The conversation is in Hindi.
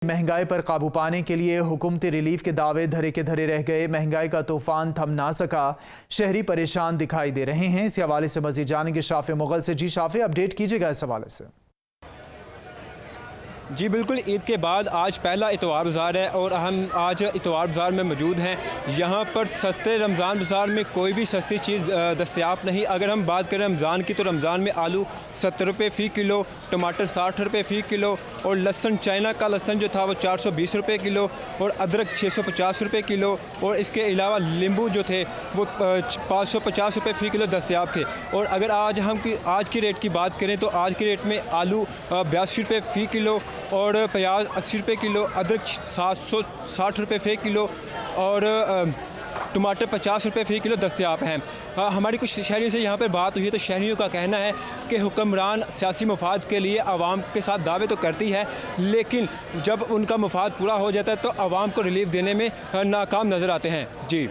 महंगाई पर काबू पाने के लिए हुकूमती रिलीफ के दावे धरे के धरे रह गए। महंगाई का तूफान थम ना सका, शहरी परेशान दिखाई दे रहे हैं। इस हवाले से मजीद जानेंगे शाफे मुगल से। जी शाफे, अपडेट कीजिएगा इस हवाले से। जी बिल्कुल, ईद के बाद आज पहला इतवार बाज़ार है और हम आज इतवार बाज़ार में मौजूद हैं। यहाँ पर सस्ते रमज़ान बाज़ार में कोई भी सस्ती चीज़ दस्तयाब नहीं। अगर हम बात करें रमज़ान की, तो रमज़ान में आलू 70 रुपये फ़ी किलो, टमाटर 60 रुपये फ़ी किलो और लहसुन, चाइना का लहसुन जो था वो 420 रुपये किलो और अदरक 650 रुपये किलो और इसके अलावा नींबू जो थे वो 550 रुपये फ़ी किलो दस्तयाब थे। और अगर आज की रेट की बात करें तो आज की रेट में आलू 82 रुपये फ़ी किलो और प्याज 80 रुपये किलो, अदरक 760 रुपये फ़ी किलो और टमाटर 50 रुपये फ़ी किलो दस्तयाब हैं। हमारी कुछ शहरियों से यहाँ पर बात हुई है तो शहरियों का कहना है कि हुक्मरान सियासी मफाद के लिए आवाम के साथ दावे तो करती है, लेकिन जब उनका मफाद पूरा हो जाता है तो आवाम को रिलीफ देने में नाकाम नज़र आते हैं। जी।